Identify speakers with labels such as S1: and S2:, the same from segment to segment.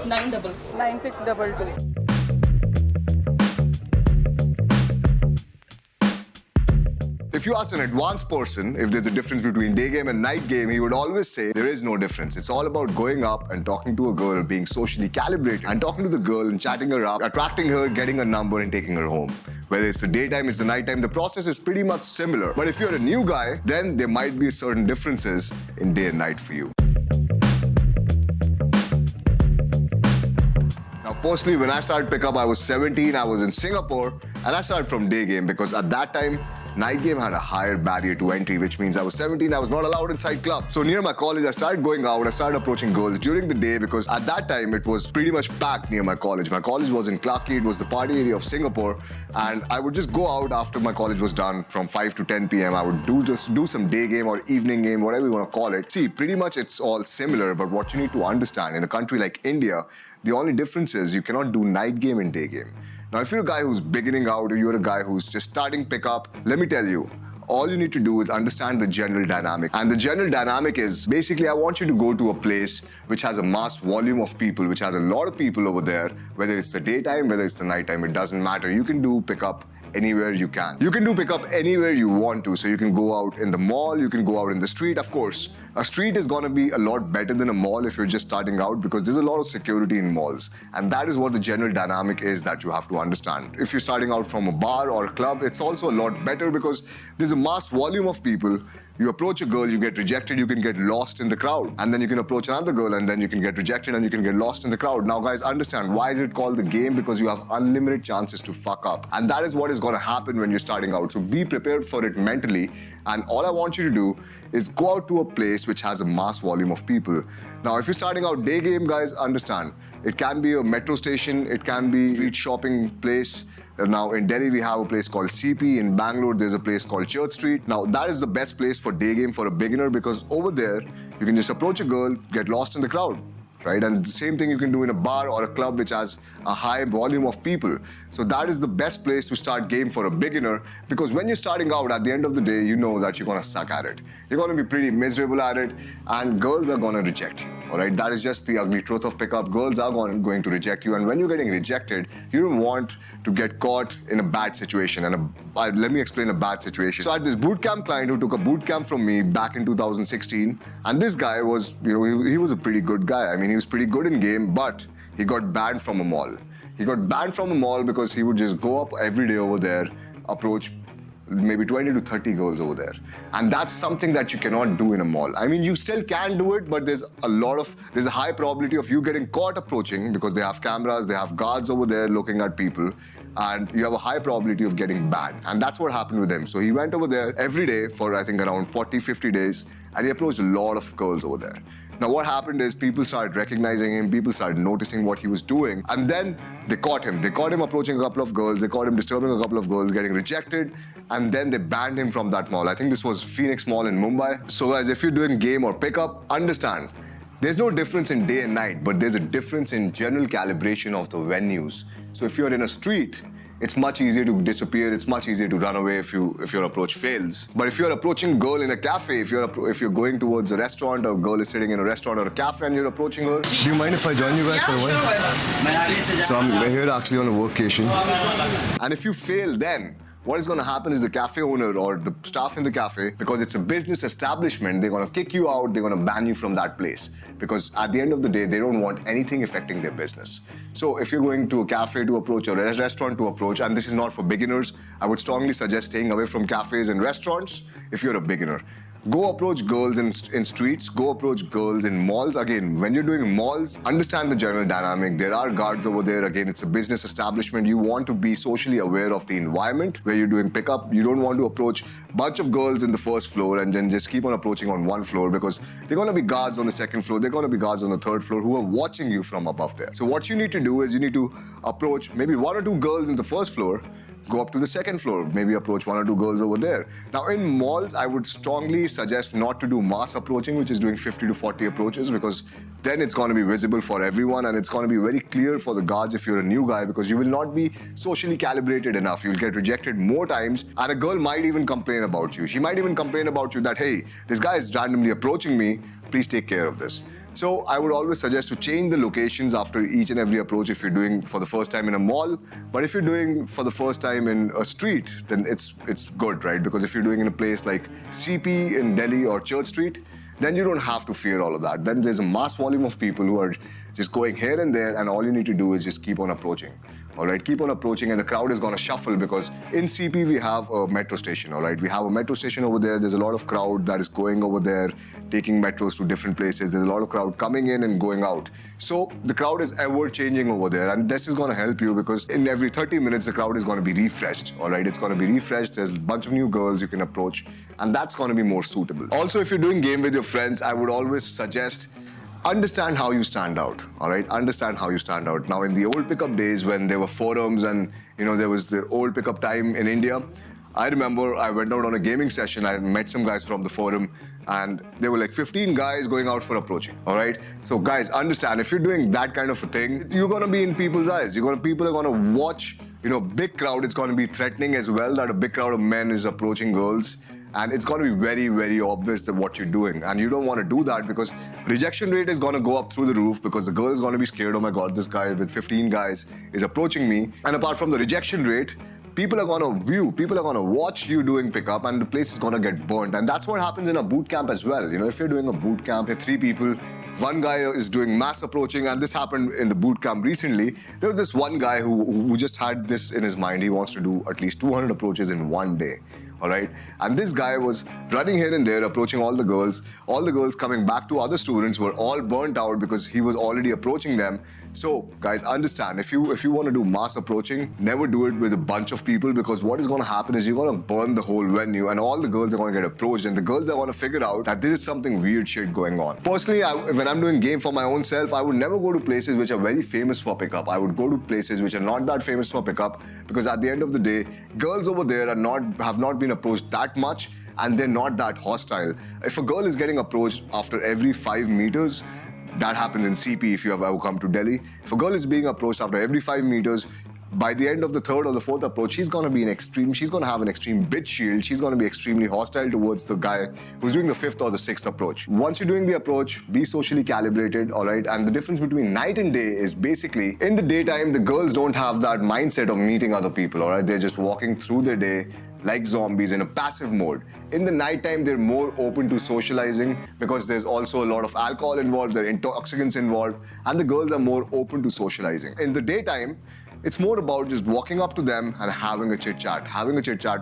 S1: 944.
S2: 9622.
S3: If you ask an advanced person if there's a difference between day game and night game, he would always say there is no difference. It's all about going up and talking to a girl, being socially calibrated, and talking to the girl and chatting her up, attracting her, getting a number and taking her home. Whether it's the daytime, it's the nighttime, the process is pretty much similar. But if you're a new guy, then there might be certain differences in day and night for you. Now, personally, when I started pickup, I was 17, I was in Singapore, and I started from day game because at that time, night game had a higher barrier to entry, which means I was 17, I was not allowed inside clubs. So near my college, I started going out, I started approaching girls during the day because at that time, it was pretty much packed near my college. My college was in Clarke Quay, it was the party area of Singapore, and I would just go out after my college was done from 5 to 10 p.m. I would just do some day game or evening game, whatever you want to call it. See, pretty much it's all similar, but what you need to understand, in a country like India, the only difference is you cannot do night game and day game. Now, if you're a guy who's beginning out or you're a guy who's just starting pickup, let me tell you, all you need to do is understand the general dynamic. And the general dynamic is basically I want you to go to a place which has a mass volume of people, which has a lot of people over there, whether it's the daytime, whether it's the nighttime, it doesn't matter. You can do pickup anywhere you can. You can do pickup anywhere you want to. So you can go out in the mall, you can go out in the street. Of course, a street is going to be a lot better than a mall if you're just starting out because there's a lot of security in malls. And that is what the general dynamic is that you have to understand. If you're starting out from a bar or a club, it's also a lot better because there's a mass volume of people. You approach a girl, you get rejected, you can get lost in the crowd. And then you can approach another girl and then you can get rejected and you can get lost in the crowd. Now guys, understand, why is it called the game? Because you have unlimited chances to fuck up. And that is what is going to happen when you're starting out. So be prepared for it mentally. And all I want you to do is go out to a place which has a mass volume of people. Now, if you're starting out day game, guys, understand, it can be a metro station, it can be a street shopping place. Now, in Delhi, we have a place called CP. In Bangalore, there's a place called Church Street. Now, that is the best place for day game for a beginner because over there, you can just approach a girl, get lost in the crowd. Right? And the same thing you can do in a bar or a club which has a high volume of people. So that is the best place to start game for a beginner because when you're starting out, at the end of the day, you know that you're going to suck at it. You're going to be pretty miserable at it and girls are going to reject you. All right? That is just the ugly truth of pickup. Girls are going to reject you, and when you're getting rejected, you don't want to get caught in a bad situation. And let me explain a bad situation. So I had this bootcamp client who took a bootcamp from me back in 2016, and this guy was, he was a pretty good guy. I mean, he was pretty good in game, but he got banned from a mall. He got banned from a mall because he would just go up every day over there, approach maybe 20 to 30 girls over there. And that's something that you cannot do in a mall. I mean, you still can do it, but there's a high probability of you getting caught approaching because they have cameras, they have guards over there looking at people, and you have a high probability of getting banned. And that's what happened with him. So he went over there every day for, I think, around 40, 50 days, and he approached a lot of girls over there. Now, what happened is people started recognizing him, people started noticing what he was doing, and then they caught him. They caught him approaching a couple of girls, they caught him disturbing a couple of girls, getting rejected, and then they banned him from that mall. I think this was Phoenix Mall in Mumbai. So guys, if you're doing game or pickup, understand, there's no difference in day and night, but there's a difference in general calibration of the venues. So if you're in a street, it's much easier to disappear, it's much easier to run away if your approach fails. But if you're approaching a girl in a cafe, if you're going towards a restaurant, or a girl is sitting in a restaurant or a cafe and you're approaching her, do you mind if I join you guys for a while? So I'm here actually on a workation. And if you fail then, what is going to happen is the cafe owner or the staff in the cafe, because it's a business establishment, they're going to kick you out, they're going to ban you from that place. Because at the end of the day, they don't want anything affecting their business. So if you're going to a cafe to approach or a restaurant to approach, and this is not for beginners, I would strongly suggest staying away from cafes and restaurants if you're a beginner. Go approach girls in streets, go approach girls in malls. Again, when you're doing malls, understand the general dynamic. There are guards over there. Again, it's a business establishment. You want to be socially aware of the environment where you're doing pickup. You don't want to approach a bunch of girls in the first floor and then just keep on approaching on one floor because they're going to be guards on the second floor. They're going to be guards on the third floor who are watching you from above there. So what you need to do is you need to approach maybe one or two girls in the first floor, go up to the second floor, maybe approach one or two girls over there. Now in malls, I would strongly suggest not to do mass approaching, which is doing 50 to 40 approaches, because then it's going to be visible for everyone and it's going to be very clear for the guards if you're a new guy, because you will not be socially calibrated enough. You'll get rejected more times and a girl might even complain about you. She might even complain about you that, hey, this guy is randomly approaching me, please take care of this. So I would always suggest to change the locations after each and every approach if you're doing for the first time in a mall. But if you're doing for the first time in a street, then it's good, right? Because if you're doing in a place like CP in Delhi or Church Street, then you don't have to fear all of that. Then there's a mass volume of people who are just going here and there, and all you need to do is just keep on approaching. All right, keep on approaching, and the crowd is going to shuffle because in CP we have a metro station. All right, we have a metro station over there. There's a lot of crowd that is going over there, taking metros to different places. There's a lot of crowd coming in and going out. So the crowd is ever changing over there, and this is going to help you because in every 30 minutes the crowd is going to be refreshed. All right, it's going to be refreshed. There's a bunch of new girls you can approach, and that's going to be more suitable. Also, if you're doing game with your friends, I would always suggest understand how you stand out, all right? Understand how you stand out. Now, in the old pickup days when there were forums and, there was the old pickup time in India, I remember I went out on a gaming session. I met some guys from the forum, and there were like 15 guys going out for approaching, all right? So guys, understand, if you're doing that kind of a thing, you're going to be in people's eyes. People are going to watch, big crowd. It's going to be threatening as well that a big crowd of men is approaching girls. And it's going to be very, very obvious that what you're doing. And you don't want to do that because rejection rate is going to go up through the roof because the girl is going to be scared, oh my God, this guy with 15 guys is approaching me. And apart from the rejection rate, people are going to view, people are going to watch you doing pickup, and the place is going to get burnt. And that's what happens in a boot camp as well. If you're doing a boot camp, there are 3 people, one guy is doing mass approaching, and this happened in the boot camp recently. There was this one guy who just had this in his mind. He wants to do at least 200 approaches in one day. All right, and this guy was running here and there, approaching all the girls. All the girls coming back to other students were all burnt out because he was already approaching them. So, guys, understand, if you want to do mass approaching, never do it with a bunch of people, because what is going to happen is you're going to burn the whole venue, and all the girls are going to get approached, and the girls are going to figure out that there is something weird shit going on. Personally, when I'm doing game for my own self, I would never go to places which are very famous for pickup. I would go to places which are not that famous for pickup, because at the end of the day, girls over there have not been approached that much, and they're not that hostile. If a girl is getting approached after every 5 meters, that happens in CP if you have ever come to Delhi. If a girl is being approached after every 5 meters, by the end of the 3rd or the 4th approach, she's going to have an extreme bitch shield. She's going to be extremely hostile towards the guy who's doing the 5th or the 6th approach. Once you're doing the approach, be socially calibrated, all right? And the difference between night and day is basically, in the daytime, the girls don't have that mindset of meeting other people, all right? They're just walking through their day like zombies in a passive mode. In the nighttime, they're more open to socializing because there's also a lot of alcohol involved, there are intoxicants involved, and the girls are more open to socializing. In the daytime, it's more about just walking up to them and having a chit-chat,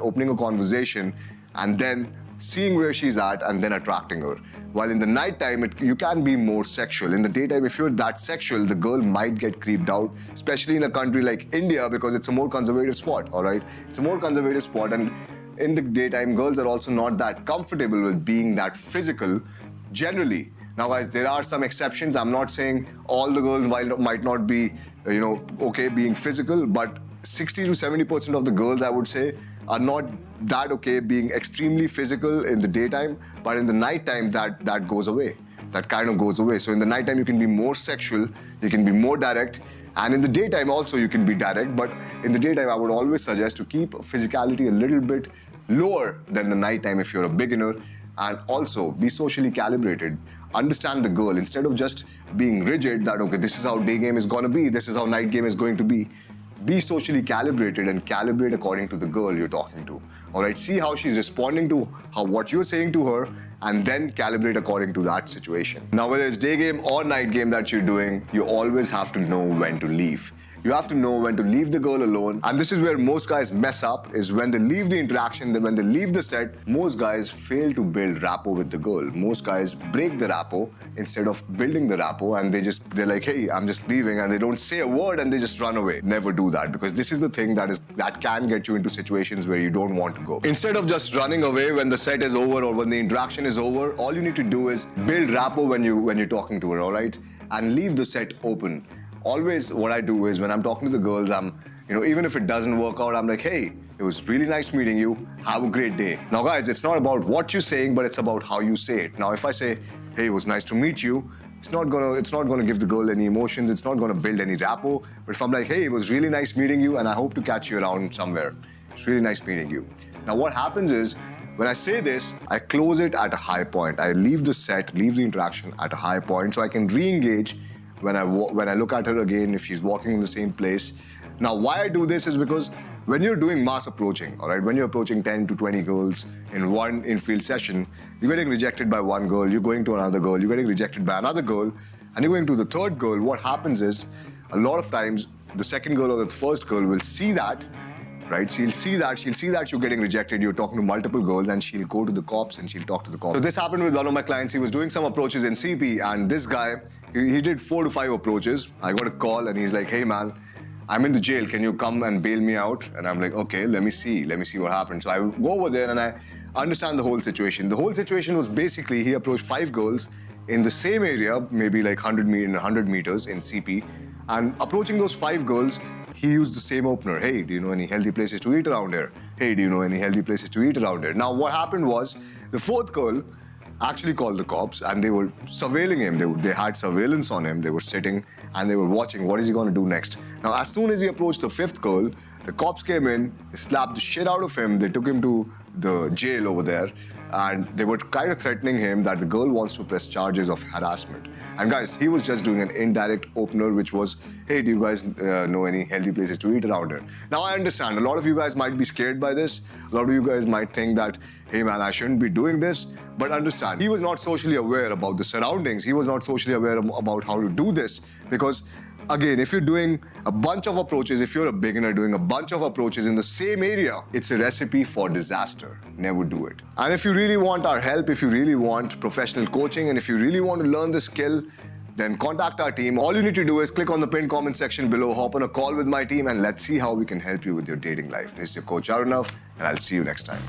S3: opening a conversation, and then seeing where she's at and then attracting her. While in the nighttime, you can be more sexual. In the daytime, if you're that sexual, the girl might get creeped out, especially in a country like India, because it's a more conservative spot, all right? It's a more conservative spot, and in the daytime, girls are also not that comfortable with being that physical, generally. Now, guys, there are some exceptions. I'm not saying all the girls might not be, okay being physical, but 60 to 70% of the girls, I would say, are not that okay being extremely physical in the daytime, but in the nighttime, that goes away. That kind of goes away. So in the nighttime, you can be more sexual, you can be more direct, and in the daytime also you can be direct, but in the daytime, I would always suggest to keep physicality a little bit lower than the nighttime if you're a beginner, and also be socially calibrated. Understand the girl instead of just being rigid that, okay, this is how day game is going to be, this is how night game is going to be. Be socially calibrated and calibrate according to the girl you're talking to. All right, see how she's responding to what you're saying to her, and then calibrate according to that situation. Now, whether it's day game or night game that you're doing, you always have to know when to leave. You have to know when to leave the girl alone. And this is where most guys mess up, is when they leave the interaction, when they leave the set, most guys fail to build rapport with the girl. Most guys break the rapport instead of building the rapport, and they're like, hey, I'm just leaving, and they don't say a word and they just run away. Never do that, because this is the thing that can get you into situations where you don't want to go. Instead of just running away when the set is over or when the interaction is over, all you need to do is build rapport when you're talking to her, all right? And leave the set open. Always what I do is when I'm talking to the girls, even if it doesn't work out, I'm like, hey, it was really nice meeting you. Have a great day. Now, guys, it's not about what you're saying, but it's about how you say it. Now, if I say, hey, it was nice to meet you, it's not gonna give the girl any emotions. It's not gonna build any rapport. But if I'm like, hey, it was really nice meeting you, and I hope to catch you around somewhere. It's really nice meeting you. Now, what happens is, When I say this, I close it at a high point. I leave the set, leave the interaction at a high point so I can re-engage when I look at her again if she's walking in the same place. Now, why I do this is because when you're doing mass approaching, all right, when you're approaching 10 to 20 girls in one infield session, you're getting rejected by one girl, you're going to another girl, you're getting rejected by another girl, and you're going to the third girl. What happens is, a lot of times, the second girl or the first girl will see that, right? She'll see that you're getting rejected, you're talking to multiple girls, and she'll go to the cops and she'll talk to the cops. So this happened with one of my clients. He was doing some approaches in CP, and this guy, he did 4 to 5 approaches. I got a call and he's like, hey man, I'm in the jail, can you come and bail me out? And I'm like, okay, let me see what happens. So I go over there and I understand the whole situation. The whole situation was basically he approached 5 girls in the same area, maybe like 100 meters in CP, and approaching those 5 girls, he used the same opener. Hey, do you know any healthy places to eat around here? Hey, do you know any healthy places to eat around here? Now, what happened was, the 4th girl actually called the cops and they were surveilling him. They had surveillance on him. They were sitting and they were watching what is he going to do next. Now, as soon as he approached the 5th girl, the cops came in, they slapped the shit out of him. They took him to the jail over there and they were kind of threatening him that the girl wants to press charges of harassment. And guys, he was just doing an indirect opener, which was, hey, do you guys know any healthy places to eat around here? Now, I understand a lot of you guys might be scared by this. A lot of you guys might think that, hey man, I shouldn't be doing this. But understand, he was not socially aware about the surroundings. He was not socially aware about how to do this. Because again, if you're doing a bunch of approaches, if you're a beginner doing a bunch of approaches in the same area, it's a recipe for disaster. Never do it. And if you really want our help, if you really want professional coaching, and if you really want to learn the skill, then contact our team. All you need to do is click on the pinned comment section below, hop on a call with my team, and let's see how we can help you with your dating life. This is your coach Arunav, and I'll see you next time.